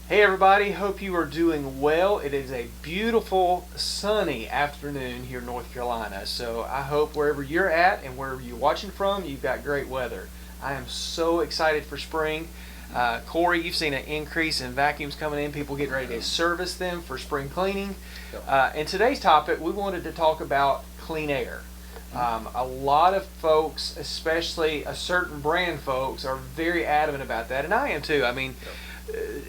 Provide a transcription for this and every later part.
Hey everybody, hope you are doing well. It is a beautiful sunny afternoon here in North Carolina. So I hope wherever you're at and wherever you're watching from, you've got great weather. I am so excited for spring. Corey, you've seen an increase in vacuums coming in, people getting ready to service them for spring cleaning. In today's topic, we wanted to talk about clean air. A lot of folks, especially a certain brand folks, are very adamant about that, and I am too. I mean,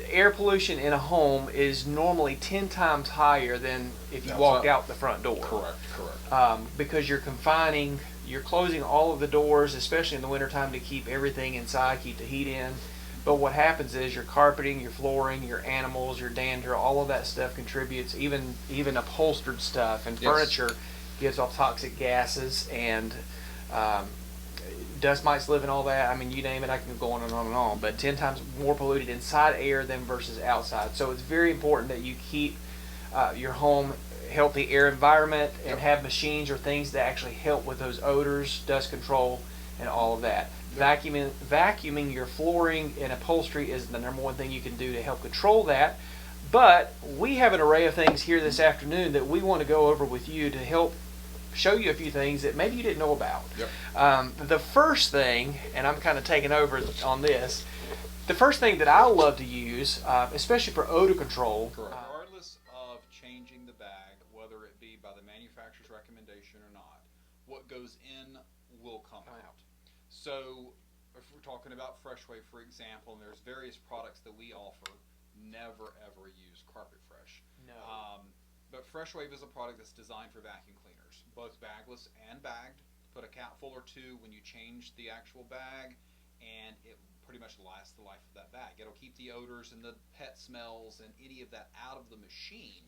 air pollution in a home is normally 10 times higher than if you walked out the front door. Correct. Because you're closing all of the doors, especially in the wintertime, to keep everything inside, keep the heat in. But what happens is your carpeting, your flooring, your animals, your dander, all of that stuff contributes, even upholstered stuff and furniture gives off toxic gases, and dust mites live in all that. I mean, you name it, I can go on and on and on. But 10 times more polluted inside air than versus outside. So it's very important that you keep your home healthy air environment and have machines or things that actually help with those odors, dust control, and all of that. Vacuuming your flooring and upholstery is the number one thing you can do to help control that. But we have an array of things here this afternoon that we want to go over with you to help show you a few things that maybe you didn't know about. The first thing, and I'm kind of taking over on this, the first thing that I love to use, especially for odor control. Regardless of changing the bag, whether it be by the manufacturer's recommendation or not, what goes in will come out. So if we're talking about Freshwave, for example, and there's various products that we offer, never ever use Carpet Fresh. No. But Freshwave is a product that's designed for vacuum cleaners, both bagless and bagged. Put a capful or two when you change the actual bag, and it pretty much lasts the life of that bag. It'll keep the odors and the pet smells and any of that out of the machine,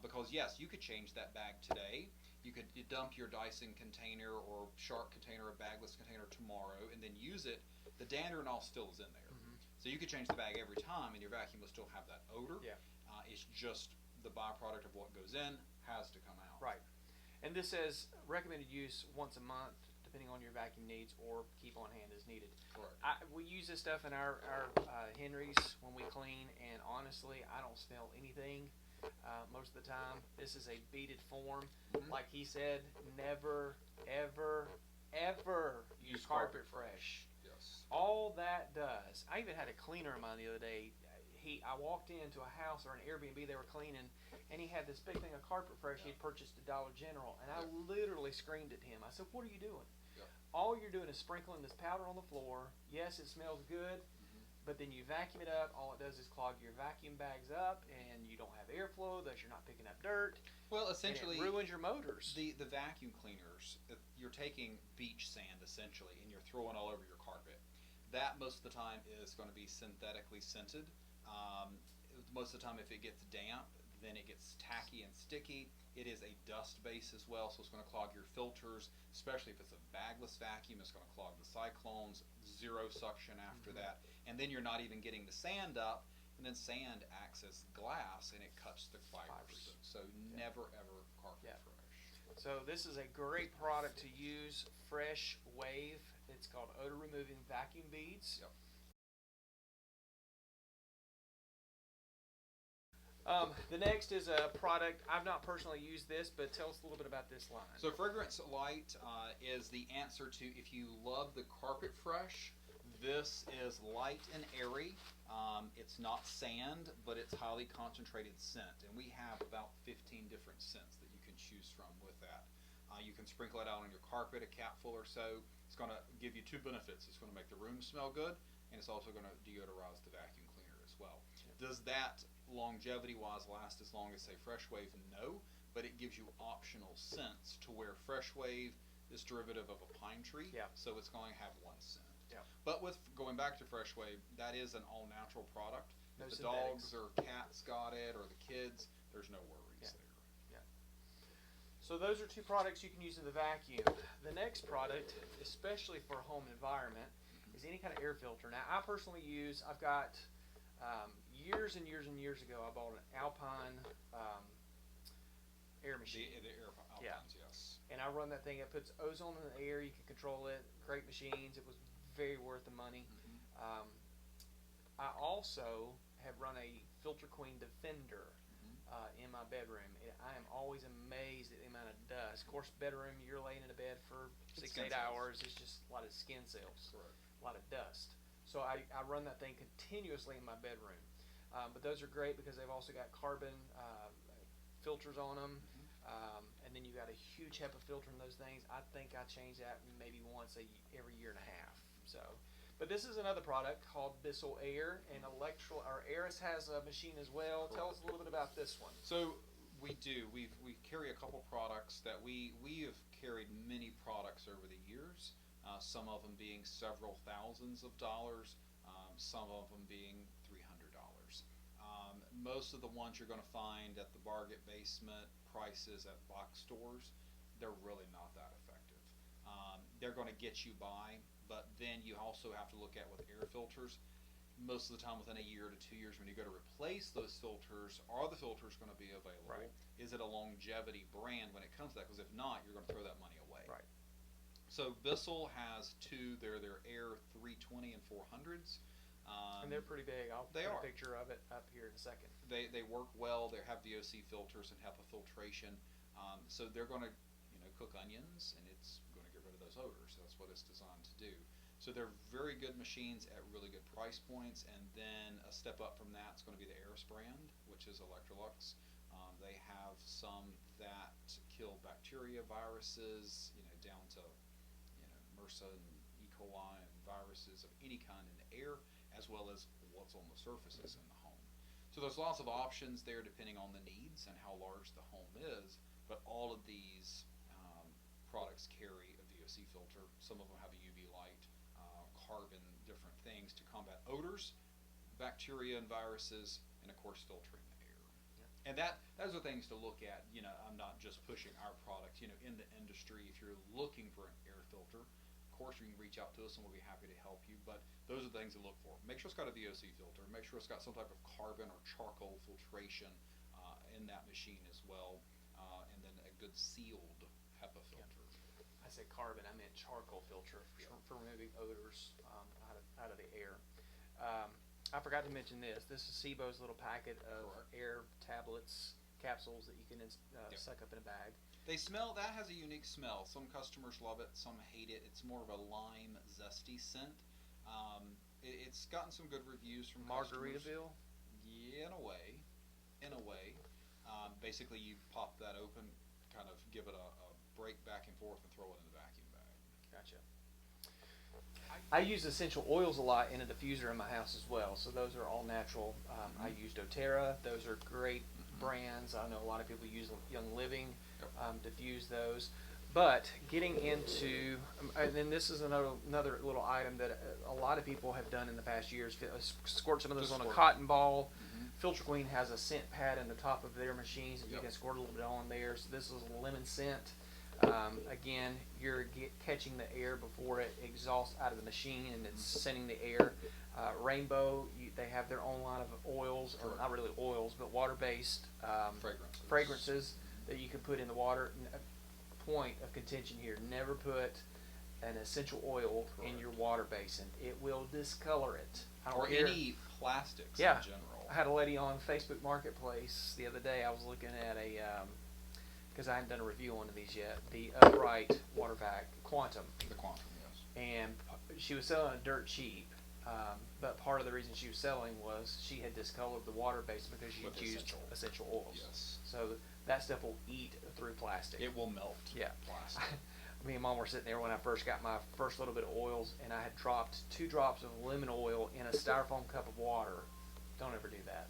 because yes, you could change that bag today. You could dump your Dyson container or Shark container or bagless container tomorrow and then use it. The dander and all still is in there. So you could change the bag every time and your vacuum will still have that odor. It's just the byproduct of what goes in has to come out. Right. And this says recommended use once a month, depending on your vacuum needs, or keep on hand as needed. Correct. We use this stuff in our Henrys when we clean, and honestly, I don't smell anything most of the time. This is a beaded form. Like he said, never, ever, ever use Carpet Fresh. Yes. All that does. I even had a cleaner of mine the other day. I walked into a house or an Airbnb they were cleaning, and he had this big thing of Carpet Fresh he had purchased at Dollar General, and I literally screamed at him. I said, "What are you doing? All you're doing is sprinkling this powder on the floor. Yes, it smells good, but then you vacuum it up. All it does is clog your vacuum bags up, and you don't have airflow, thus you're not picking up dirt. Well, essentially, and it ruins your motors." The vacuum cleaners, you're taking beach sand essentially, and you're throwing all over your carpet. That most of the time is going to be synthetically scented. Most of the time, if it gets damp, then it gets tacky and sticky. It is a dust base as well, so it's going to clog your filters, especially if it's a bagless vacuum. It's going to clog the cyclones, zero suction after that, and then you're not even getting the sand up, and then sand acts as glass and it cuts the fibers. So never ever Carpet Fresh. So this is a great product to use, Fresh Wave. It's called odor removing vacuum beads. The next is a product, I've not personally used this, but tell us a little bit about this line. So Fragrance Light is the answer to, if you love the Carpet Fresh, this is light and airy. It's not sand, but it's highly concentrated scent. And we have about 15 different scents that you can choose from with that. You can sprinkle it out on your carpet, a capful or so. It's going to give you two benefits. It's going to make the room smell good, and it's also going to deodorize the vacuum cleaner as well. Does that longevity-wise last as long as, say, Fresh Wave? No, but it gives you optional scents to where Fresh Wave is derivative of a pine tree, so it's going to have one scent. But with going back to Fresh Wave, that is an all-natural product. No if the synthetics. dogs or cats got it, or the kids, there's no worries there. So those are two products you can use in the vacuum. The next product, especially for a home environment, is any kind of air filter. Now, I personally I've got years and years and years ago, I bought an Alpine air machine. The air Alpines, yes. And I run that thing. It puts ozone in the air. You can control it. Great machines. It was very worth the money. I also have run a Filter Queen Defender in my bedroom. I am always amazed at the amount of dust. Of course, bedroom, you're laying in a bed for 6-8 hours. It's just a lot of skin cells, a lot of dust. So I run that thing continuously in my bedroom. But those are great because they've also got carbon filters on them. And then you got a huge HEPA filter in those things. I think I change that maybe once every year and a half. So, but this is another product called Bissell Air, and Aris has a machine as well. Tell us a little bit about this one. So we carry a couple products that we have carried many products over the years. Some of them being several thousands of dollars, some of them being $300. Most of the ones you're going to find at the Bargain Basement prices at box stores, they're really not that effective. They're going to get you by, but then you also have to look at with air filters. Most of the time within a year to 2 years when you go to replace those filters, are the filters going to be available? Right. Is it a longevity brand when it comes to that? Because if not, you're going to throw that money away. Right. So Bissell has two. They're Air 320 and 400s. And they're pretty big. I'll put a picture of it up here in a second. They work well. They have VOC filters and HEPA filtration. So they're going to cook onions, and it's going to get rid of those odors. That's what it's designed to do. So they're very good machines at really good price points. And then a step up from that is going to be the Aris brand, which is Electrolux. They have some that kill bacteria, viruses, down to MRSA and E. coli and viruses of any kind in the air, as well as what's on the surfaces in the home. So there's lots of options there depending on the needs and how large the home is. But all of these products carry a VOC filter. Some of them have a UV light, carbon, different things to combat odors, bacteria and viruses, and of course filtering the air. Yeah. And those are things to look at. I'm not just pushing our product. In the industry, if you're looking for an air filter, of course you can reach out to us and we'll be happy to help you. But those are things to look for. Make sure it's got a VOC filter. Make sure it's got some type of carbon or charcoal filtration in that machine as well, and then a good sealed HEPA filter. I said carbon, I meant charcoal filter for removing odors out of the air. I forgot to mention this. This is SIBO's little packet of air tablets, capsules that you can suck up in a bag. That has a unique smell. Some customers love it, some hate it. It's more of a lime, zesty scent. It's gotten some good reviews from Margaritaville? Yeah, in a way. Basically, you pop that open, kind of give it a break back and forth, and throw it in the vacuum bag. Gotcha. I use essential oils a lot in a diffuser in my house as well, so those are all natural. I use doTERRA. Those are great brands. I know a lot of people use Young Living, diffuse those. But getting into, and then this is another little item that a lot of people have done in the past years, squirt some of those on a cotton ball. Filter Queen has a scent pad in the top of their machines that you can squirt a little bit on there. So this is a lemon scent. Again, you're catching the air before it exhausts out of the machine, and it's sending the air. Rainbow, they have their own line of oils, or not really oils, but water-based fragrances that you can put in the water. Point of contention here: never put an essential oil in your water basin. It will discolor it. Or any plastics in general. I had a lady on Facebook Marketplace the other day. I was looking at because I hadn't done a review on these yet, the upright water vac Quantum. The Quantum, yes. And she was selling it dirt cheap, but part of the reason she was selling was she had discolored the water basin because she had used essential oils. Yes. So that stuff will eat through plastic. It will melt. Yeah. Plastic. Me and Mom were sitting there when I first got my first little bit of oils, and I had dropped 2 drops of lemon oil in a styrofoam cup of water. Don't ever do that.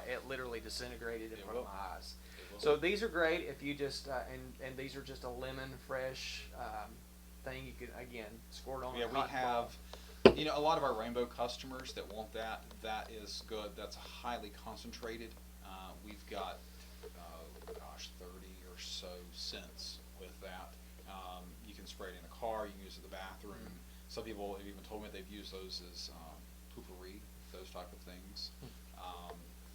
It literally disintegrated in front of my eyes. So these are great if you just and these are just a lemon fresh thing you can again squirt on. Yeah, we have a lot of our Rainbow customers that want that. That is good. That's highly concentrated. We've got 30 or so scents with that. You can spray it in a car. You can use it in the bathroom. Some people have even told me they've used those as poopery, those type of things.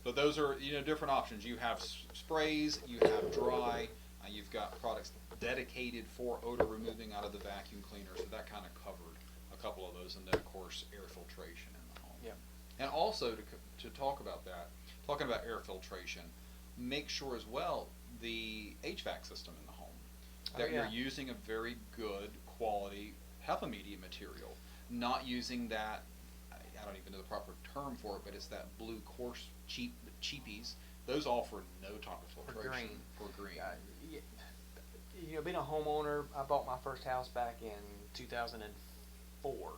But those are different options. You have sprays, you have dry, you've got products dedicated for odor removing out of the vacuum cleaner. So that kind of covered a couple of those, and then of course air filtration in the home. Yeah. And also to talk about that, Talking about air filtration, make sure as well the HVAC system in the home that you're using a very good quality HEPA media material, not using that, I don't even know the proper term for it, but it's that blue coarse cheapies. Those offer no type of filtration. For green. You know, being a homeowner, I bought my first house back in 2004.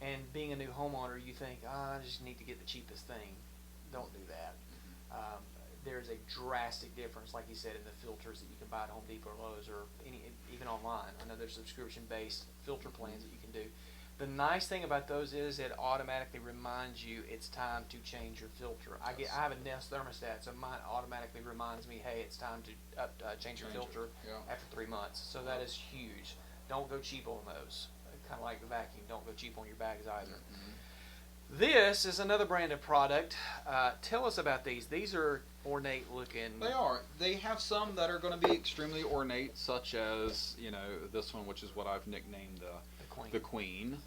And being a new homeowner, you think, I just need to get the cheapest thing. Don't do that. There's a drastic difference, like you said, in the filters that you can buy at Home Depot or Lowe's or even online. I know there's subscription-based filter plans that you can do. The nice thing about those is it automatically reminds you it's time to change your filter. I have a Nest thermostat, so mine automatically reminds me, hey, it's time to change your filter after 3 months. So that is huge. Don't go cheap on those. Kind of like the vacuum. Don't go cheap on your bags either. This is another brand of product. Tell us about these. These are ornate looking. They are. They have some that are going to be extremely ornate, such as, you know, this one, which is what I've nicknamed the Queen.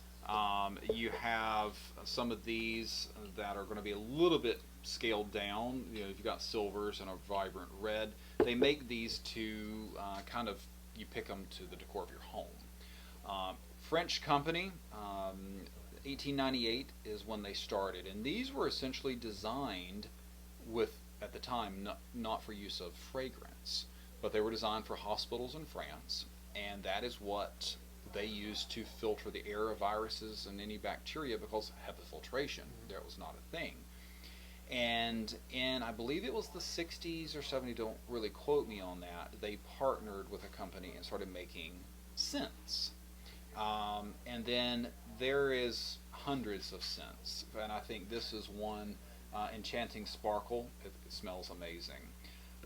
You have some of these that are going to be a little bit scaled down. You know, you've got silvers and a vibrant red. They make these to kind of, you pick them to the decor of your home. French company, 1898 is when they started, and these were essentially designed with, at the time, not for use of fragrance, but they were designed for hospitals in France, and that is what they used to filter the air of viruses and any bacteria, because HEPA filtration, that was not a thing. And in, I believe it was the 60s or 70s, don't really quote me on that, they partnered with a company and started making scents. And then there is hundreds of scents, and I think this is one, Enchanting Sparkle. It smells amazing.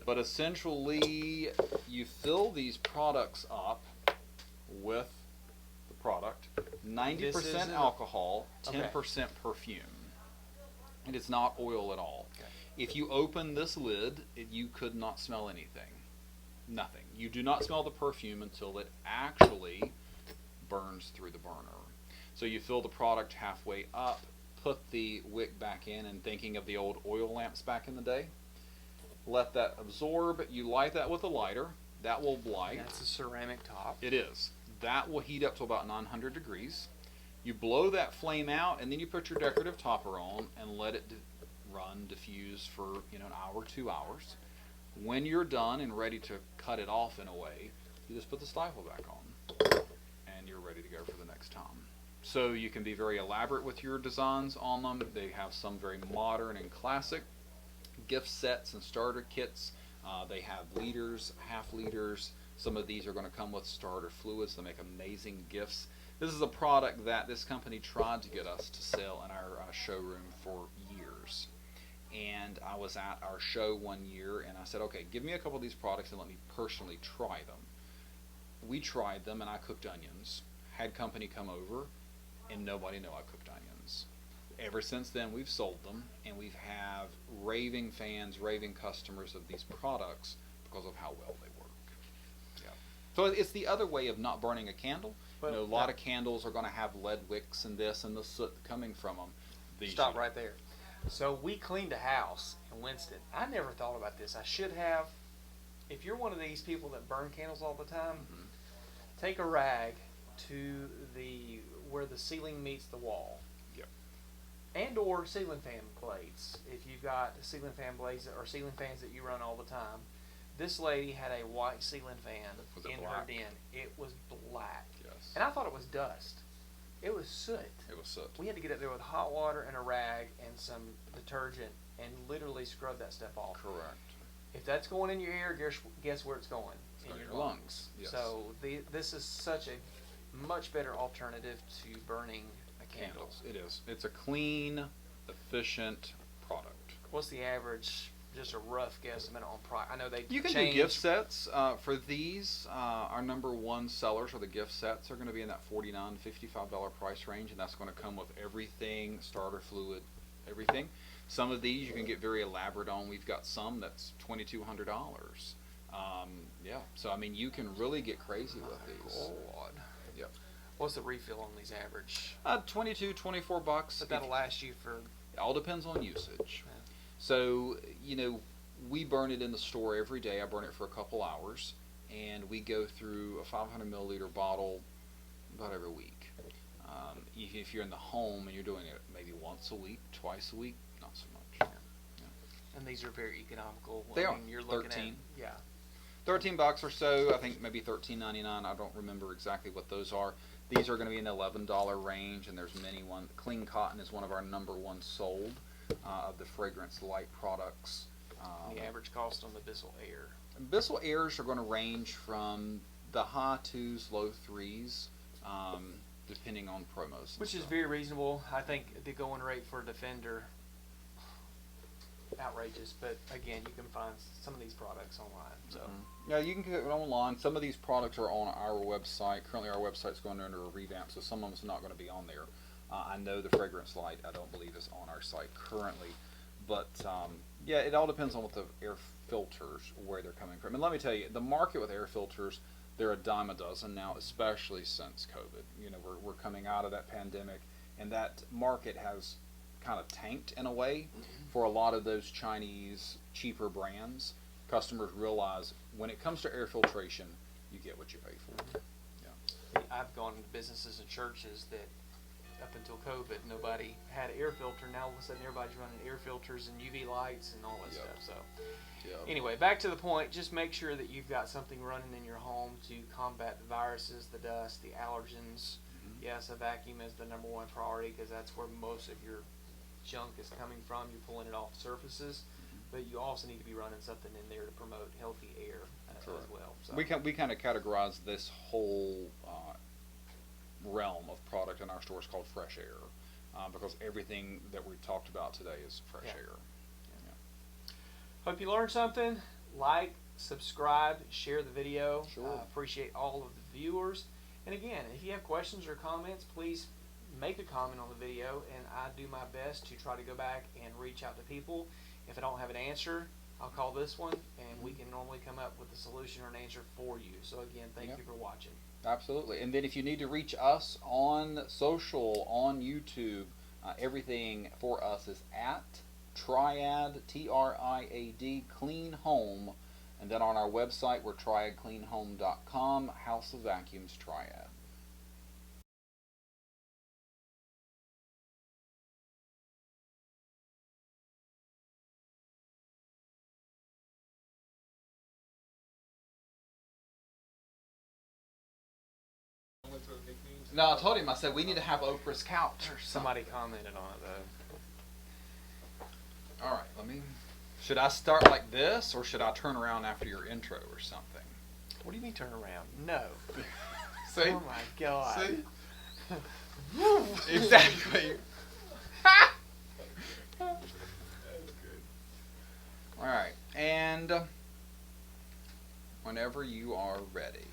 But essentially, you fill these products up with the product, 90% alcohol, 10% perfume. And it's not oil at all. Okay. If you open this lid, you could not smell anything. Nothing. You do not smell the perfume until it actually burns through the burner. So you fill the product halfway up, put the wick back in, and thinking of the old oil lamps back in the day, let that absorb. You light that with a lighter. That will light. That's a ceramic top. It is. That will heat up to about 900 degrees. You blow that flame out, and then you put your decorative topper on and let it diffuse for, you know, an hour, 2 hours. When you're done and ready to cut it off in a way, you just put the stifle back on, and you're ready to go for the next time. So you can be very elaborate with your designs on them. They have some very modern and classic gift sets and starter kits. They have liters, half liters. Some of these are going to come with starter fluids. They make amazing gifts. This is a product that this company tried to get us to sell in our showroom for years. And I was at our show one year, and I said, okay, give me a couple of these products and let me personally try them. We tried them, and I cooked onions. Had company come over, and nobody knew I cooked onions. Ever since then, we've sold them, and we have raving fans, raving customers of these products because of how well they work. Yeah. So it's the other way of not burning a candle. You know, a lot of candles are going to have lead wicks and this and the soot coming from them. Stop right there. So we cleaned a house in Winston. I never thought about this. I should have. If you're one of these people that burn candles all the time, take a rag to where the ceiling meets the wall. Yep. And or ceiling fan blades. If you've got ceiling fan blades or ceiling fans that you run all the time. This lady had a white ceiling fan in her den. It was black. Yes. And I thought it was dust. It was soot. It was soot. We had to get up there with hot water and a rag and some detergent and literally scrub that stuff off. Correct. If that's going in your ear, guess where it's going? In your lungs. Yes. So this is such a much better alternative to burning a candle. Candles. It is. It's a clean, efficient product. What's the average? Just a rough guesstimate on price. I know they You can do gift sets for these. Our number one sellers for the gift sets are going to be in that $49 to $55 price range, and that's going to come with everything, starter fluid, everything. Some of these you can get very elaborate on. We've got some that's $2,200. Yeah, so I mean you can really get crazy with these. God. Yep. What's the refill on these average? $22, $24. But that'll last you for. It all depends on usage. Yeah. So, we burn it in the store every day. I burn it for a couple hours, and we go through a 500 milliliter bottle about every week. If you're in the home and you're doing it maybe once a week, twice a week, not so much. Yeah. And these are very economical. They are. You're looking 13. at, yeah. $13 or so. I think maybe $13.99. I don't remember exactly what those are. These are going to be in the $11 range, and there's many ones. Clean Cotton is one of our #1 sold of the fragrance light products. The average cost on the Bissell Air. Bissell Airs are going to range from the high 2s, low 3s, depending on promos. Which is very reasonable. I think the going rate for a Defender, outrageous, but again, you can find some of these products online. So yeah, you can get it online. Some of these products are on our website. Currently, our website's going under a revamp, so some of them's not going to be on there. I know the fragrance light, I don't believe, is on our site currently, but yeah, it all depends on what the air filters, where they're coming from. And let me tell you, the market with air filters, they're a dime a dozen now, especially since COVID. We're coming out of that pandemic, and that market has kind of tanked in a way for a lot of those Chinese cheaper brands. Customers realize when it comes to air filtration, you get what you pay for. Yeah. I've gone into businesses and churches that up until COVID, nobody had air filter. Now all of a sudden everybody's running air filters and UV lights and all that stuff. So anyway, back to the point, just make sure that you've got something running in your home to combat the viruses, the dust, the allergens. Yes, a vacuum is the #1 priority because that's where most of your junk is coming from. You're pulling it off surfaces, but you also need to be running something in there to promote healthy air as well. So we kind of categorize this whole realm of product in our stores called fresh air, because everything that we've talked about today is fresh air. Hope you learned something. Like, subscribe, share the video. Sure. Appreciate all of the viewers. And again, if you have questions or comments, please make a comment on the video, and I do my best to try to go back and reach out to people. If I don't have an answer, I'll call this one, and we can normally come up with a solution or an answer for you. So again, thank you for watching. Absolutely. And then if you need to reach us on social, on YouTube, everything for us is at Triad, TRIAD, Clean Home. And then on our website, we're triadcleanhome.com, House of Vacuums Triad. No, I told him, I said, we need to have Oprah's couch or something. Somebody commented on it, though. All right, should I start like this, or should I turn around after your intro or something? What do you mean turn around? No. See? Oh, my God. See? Exactly. All right, and whenever you are ready.